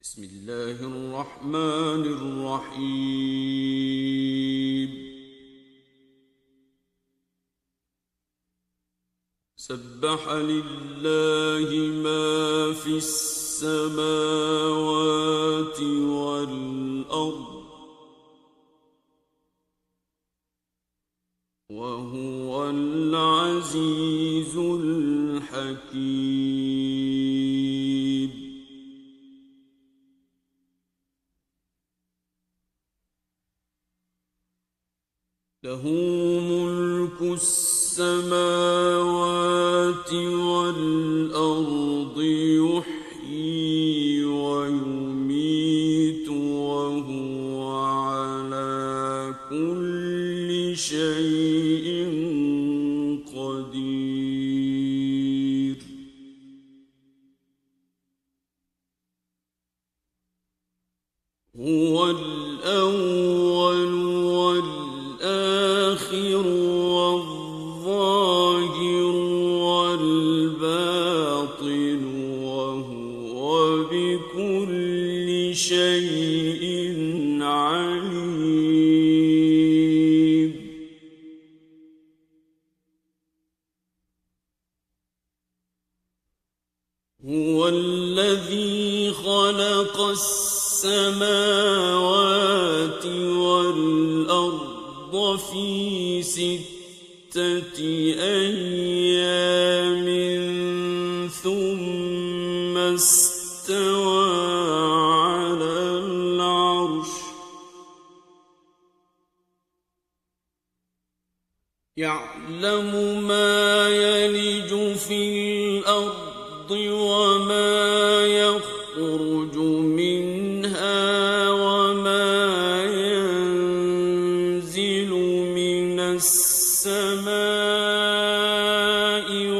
بسم الله الرحمن الرحيم. سبح لله ما في السماوات والأرض وهو العزيز الحكيم. له ملك السماوات والأرض يحيي ويميت وهو على كل شيء قدير. هو الأول والآخر والظاهر والباطن وهو بكل شيء عليم. هو الذي خلق السماوات والأرض في 6 أيام ثم استوى على العرش يعلم ما يلج في الأرض وما يخرج منها وما ينزل من السماء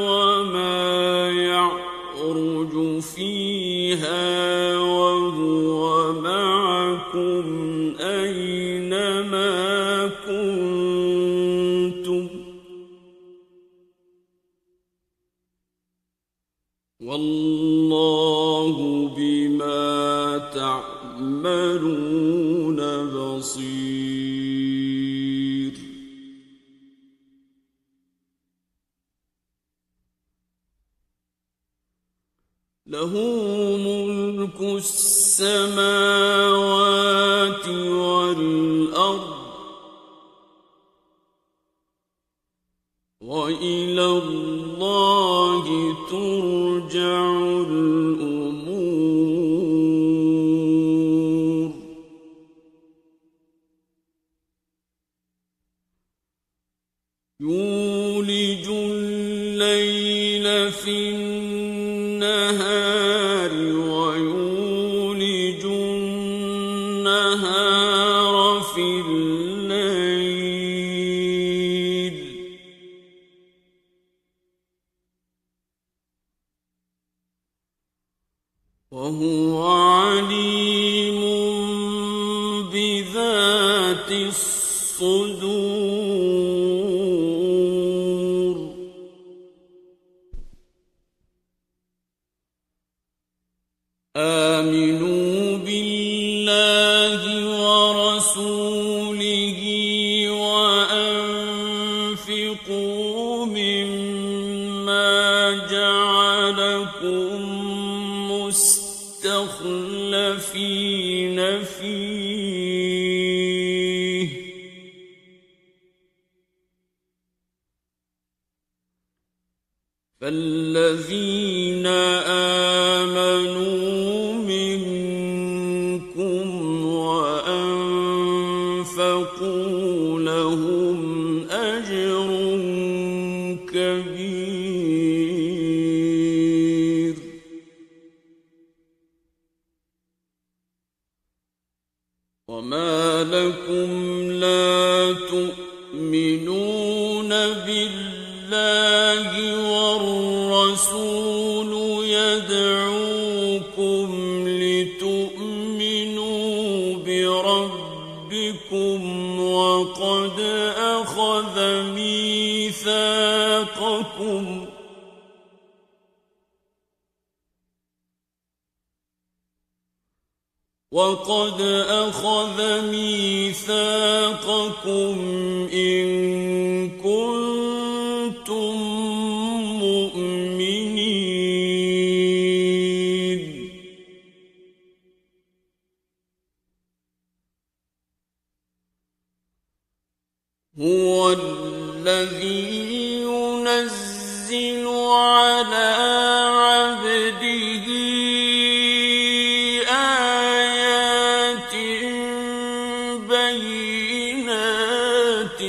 وما يعرج فيها وهو معكم أينما كنتم والله بما تعملون بصير. له ملك السماوات والأرض وإلى الله ترجع الأمور. يولج الليل في النهار ويولج النهار في الليل وهو عليم بذات الصدور. آمنوا بالله ورسوله وأنفقوا مما جعلكم مستخلفين فيه فالذين آمنوا منكم وأنفقوا لهم أجر كبير. وما لكم لا تؤمنون بالله والرسول يدعوكم لتؤمنوا بربكم وقد أخذ ميثاقكم وقد أخذ ميثاقكم إن كنتم مؤمنين هو الذي ينزل على عبده آيات بينات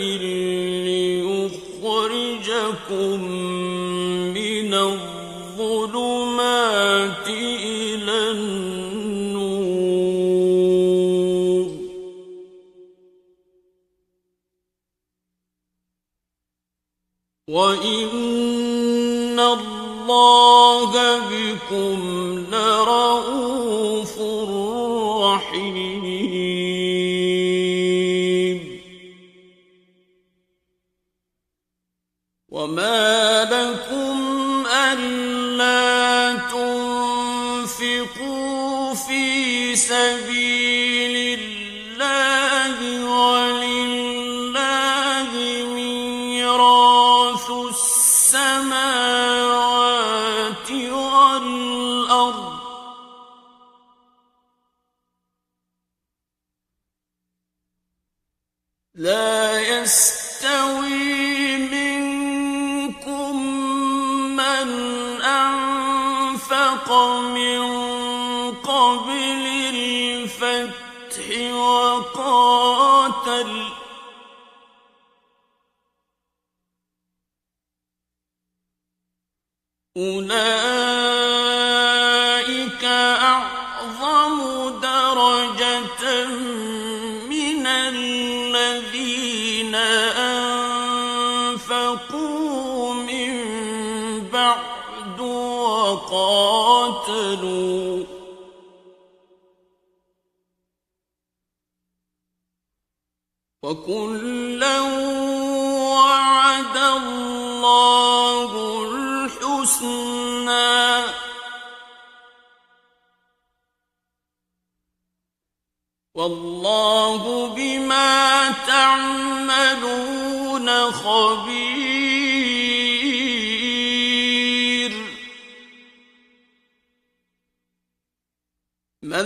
ليخرجكم من الظلمات إلى النور وإن الله بكم لرءوف رحيم وما لكم ألا تنفقوا في سبيل الله ولله ميراث السماوات والأرض لا يستوي منكم من أنفق من قبل الفتح وقاتل أولئك أعظم درجة من الذين أنفقوا من بعد وقاتلوا وكلا وعد الله الحسنى والله بما تعملون خبير من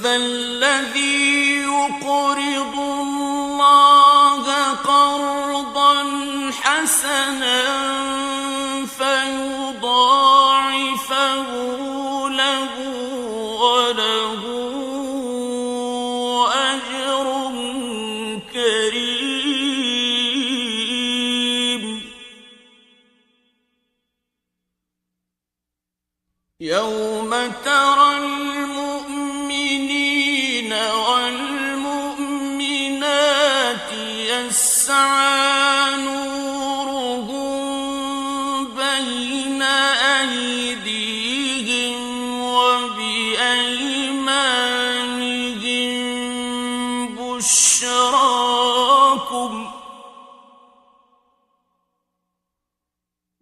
ذا الذي يقرض الله قرضا حسنا فيضاعفه له وله أجر كريم يوم ترى المؤمنين والمؤمنات يسعى نورهم بين أيديهم وبأيمانهم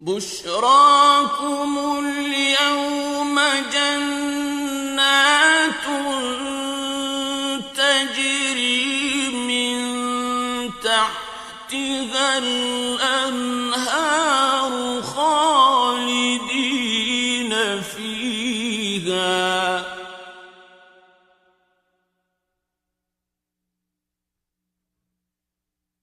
بشراكم اليوم جنات تجري من تحتها الأنهار خالدين فيها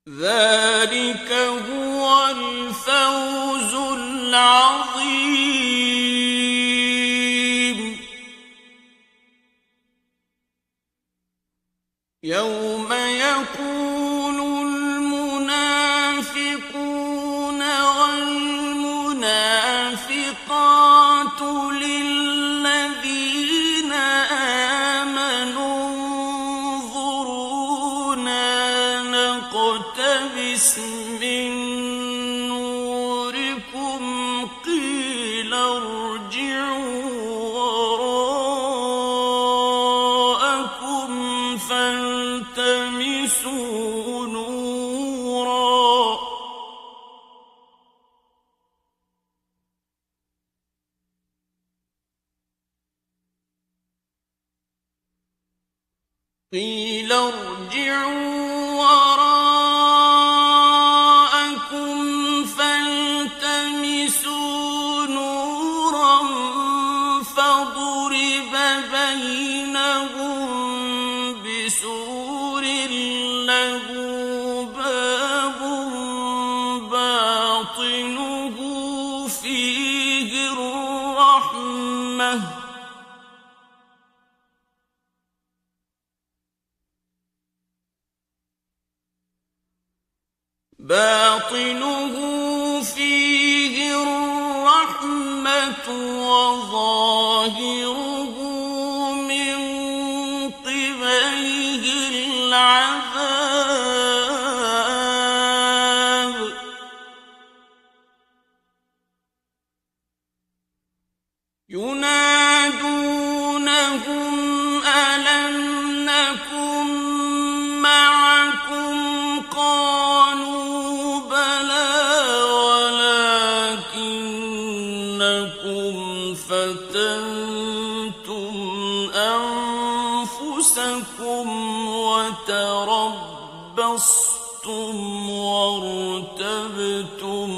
ذلك هو الفوز العظيم يوم يقول المنافقون والمنافقات للذين آمنوا انظرونا نقتبس من نوركم قيل ارجعوا وراءكم فالتمسوا نورا قيل ارجعوا وراءكم فالتمسوا نورا فضرب بينهم بسور له باب باطنه فيه الرحمة وظاهره من قبله العذاب ينادونهم ألم نكن معكم قالوا بلى ولكنكم فتنتم أنفسكم وتربصتم وارتبتم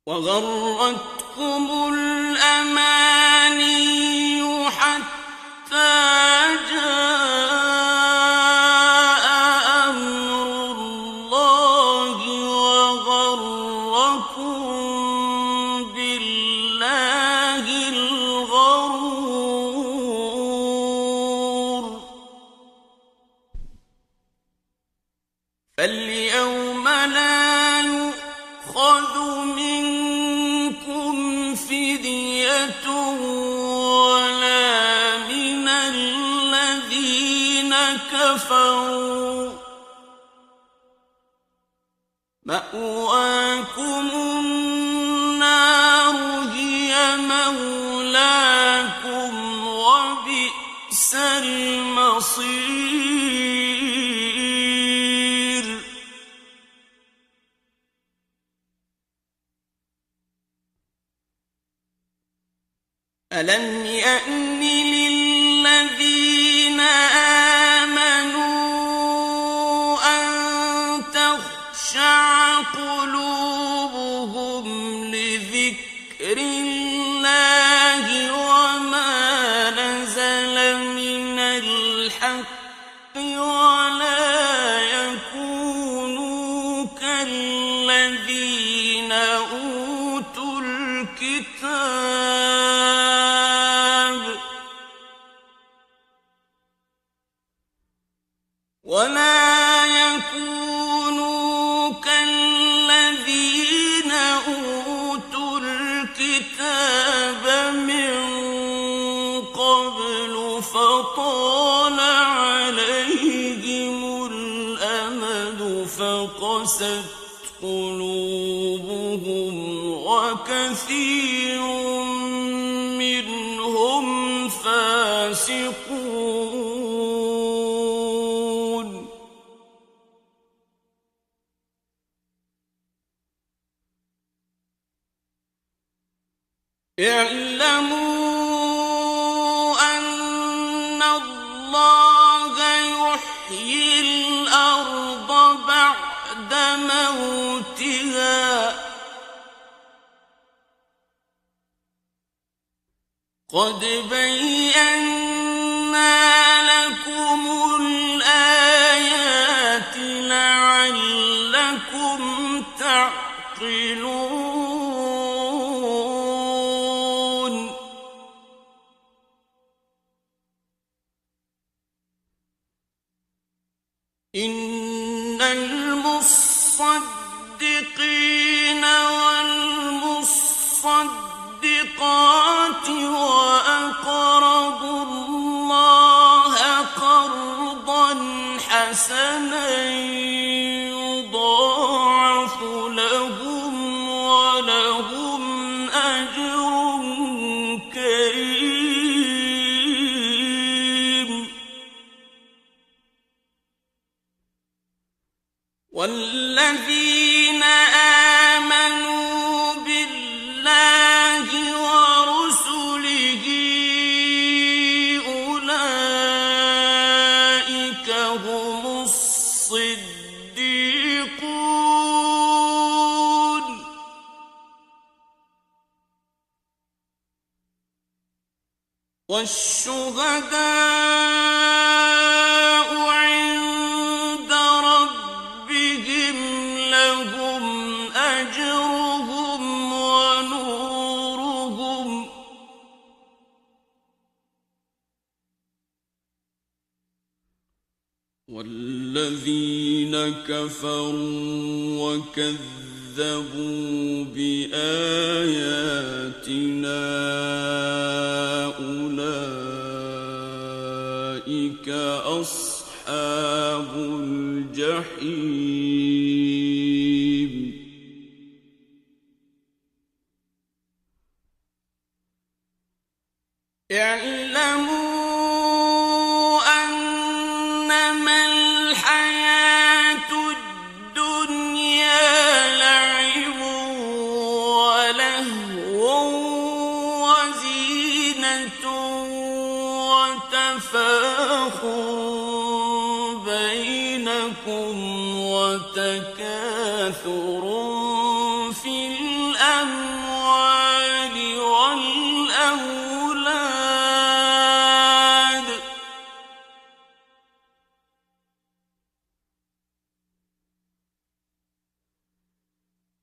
وغرتكم الأماني حتى جاء أمر الله وغركم بالله الغرور فاليوم لا يؤخذ منكم فدية ولا من الذين كفروا مأواكم النار هي مولاكم وبئس المصير ألم يأن للذين آمنوا أن تخشع قلوبهم لذكر الله وما نزل من الحق ولا يكونوا كالذين أوتوا الكتاب من قبل فطال عليهم الأمد فقست قلوبهم وكثير منهم فاسقون اعلموا أن الله يحيي الأرض بعد موتها قد بينا لكم الآيات لعلكم تعقلون إن المصدقين والمصدقات وأقرضوا الله قرضا حسنا يضاعف لهم ولهم أجر كريم والذين آمنوا بالله ورسله أولئك هم الصديقون والشهداء عند ربهم لهم أجرهم ونورهم والذين كفروا وكذبوا بآياتنا أولئك أصحاب الجحيم اعلموا أنما الحياة الدنيا لعب ولهو وزينة وتفاخر بينكم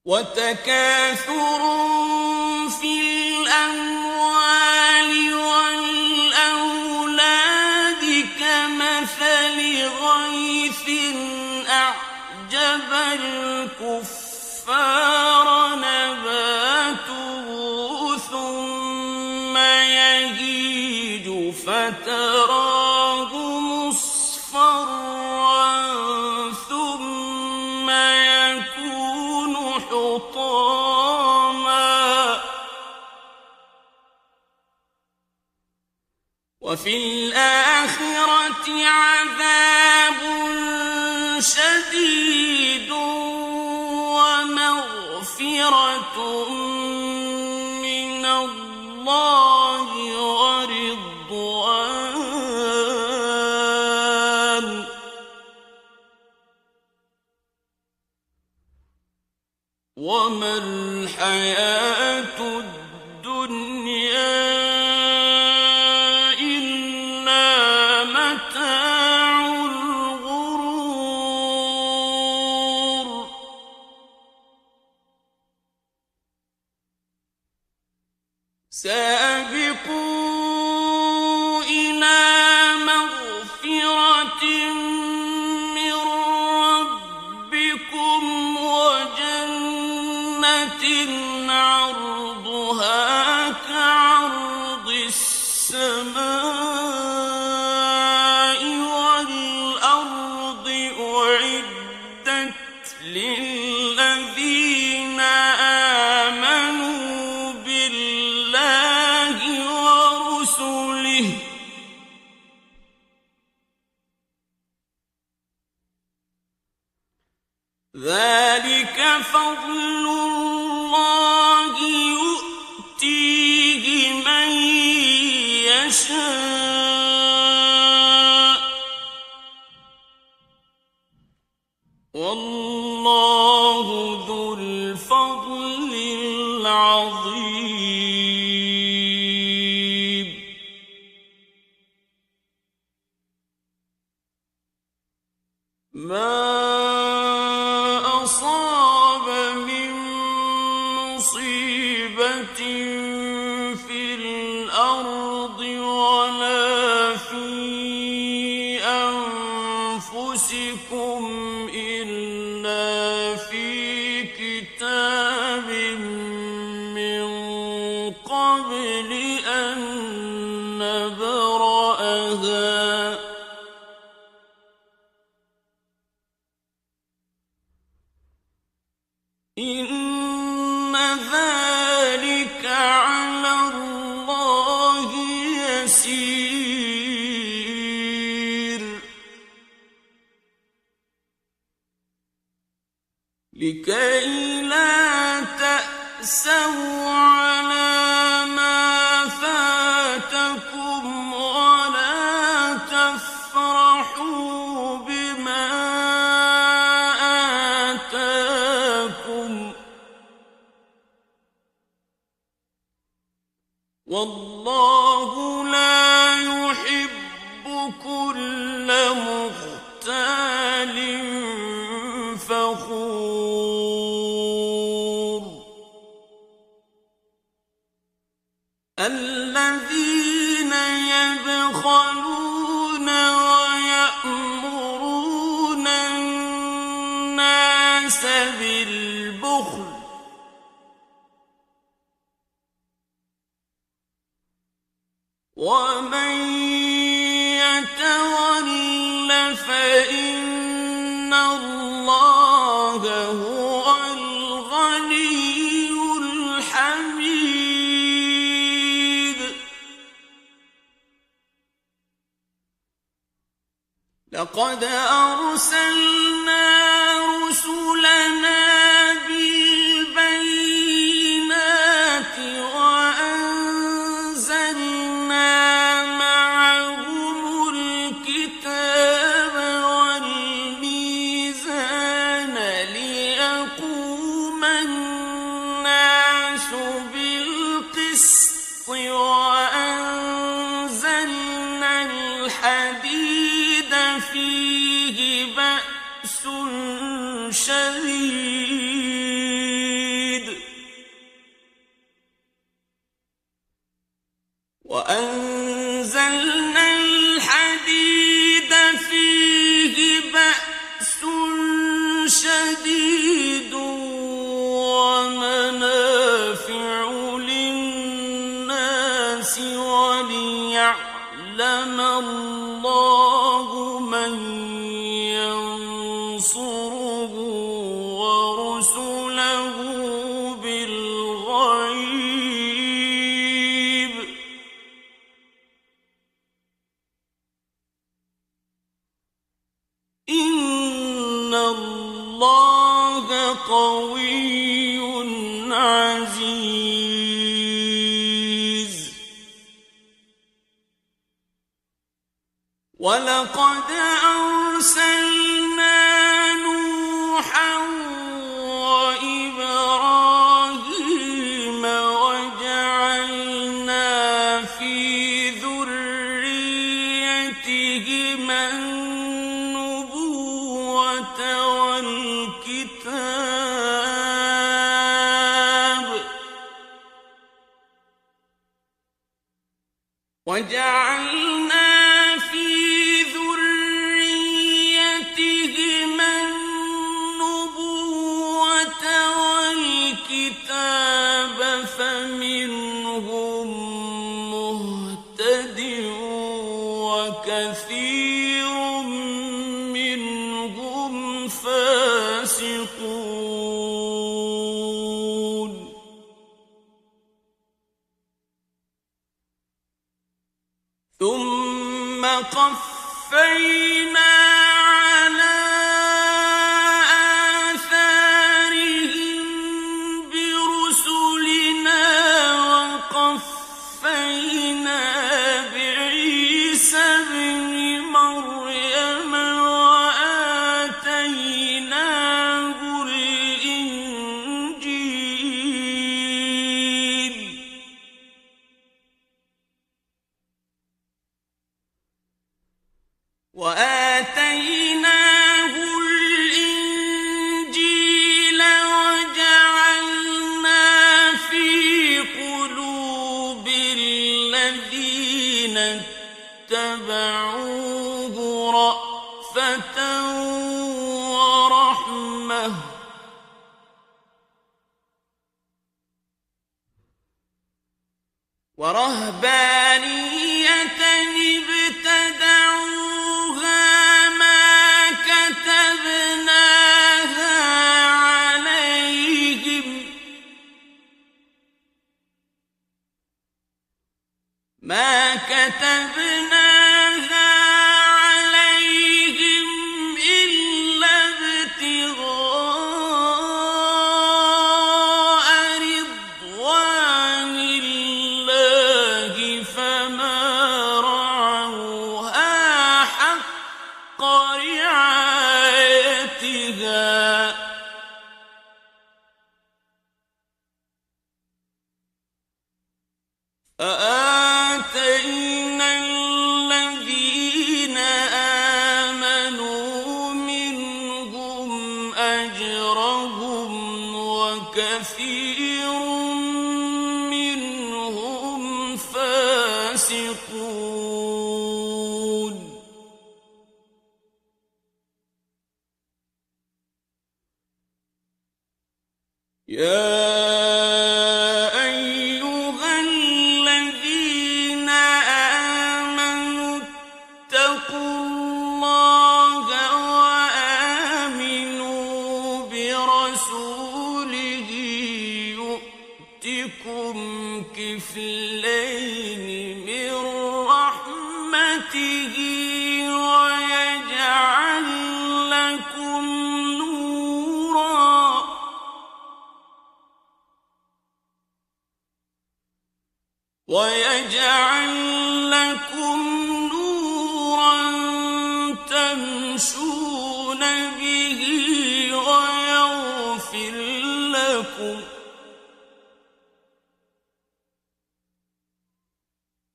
وتكاثر في الأموال والأولاد كمثل غيث أعجب الكفار نباته ثم يهيج فتراه مصفرا ثم يكون حطاما وفي الآخرة عذاب شديد ومغفرة من الله ورضوان وما الحياة الدنيا سابقوا إلى مغفرة من ربكم وجنة عرضها كعرض السماء والأرض أعدت للذين آمنوا بالله ورسله ذلك فضل الله يؤتيه من يشاء والله ذو الفضل العظيم ما أصاب من مصيبة في الأرض ولا في أنفسكم إلا في كتاب من قبل أن نبرأها إن ذلك على الله يسير لكي لا تأسوا على ما فاتكم ولا تفرحوا بما آتاكم والله لا يحب كل مختال فخور الذين يبخلون ويأمرون الناس بالبخل ومن يتول فإن الله هو الغني الحميد لقد أرسلنا رسلنا بالبينات وأنزلنا معهم الكتاب والميزان ليقوم الناس بالقسط وأنزلنا الحديد فيه بأس شديد وأنزلنا الحديد فيه بأس شديد ومنافع للناس وليعلم الله من ينصره ورسله بالغيب إن الله قوي عزيز ولقد أرسلنا نوحا وإبراهيم وجعلنا في ذريتهما النبوة والكتاب وجعلنا في ذريتهما النبوة والكتاب فمنهم مهتد وكثير منهم فاسقون ثم قفينا على آثارهم برسلنا وقفينا بعيسى ابن مريم وآتيناه الإنجيل وجعلنا في قلوب الذين اتبعوه رأفة ورحمة ورهبانية ابتدعوها ما كتبناها عليهم إلا ابتغاء وكثير منهم فاسقون يا أيها الذين آمنوا اتقوا الله وآمنوا برسوله يؤتكم كفلين من رحمته ويجعل لكم نورا تمشون به ويغفر لكم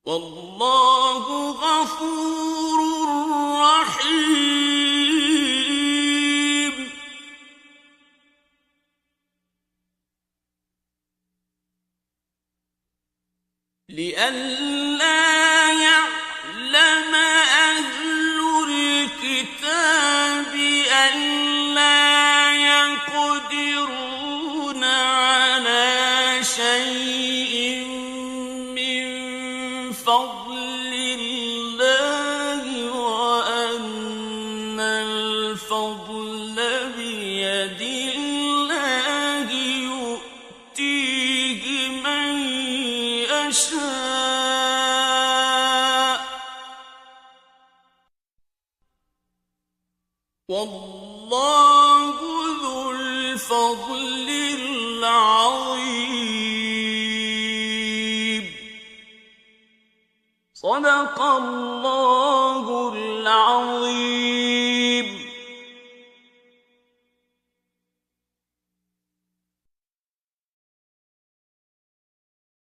والله غفور رحيم لئلا يعلم أهل الكتاب ألا يقدرون على شيء من فضل الله وأن الفضل بيد الله يؤتيه من يشاء والله ذو الفضل العظيم صدق الله العظيم.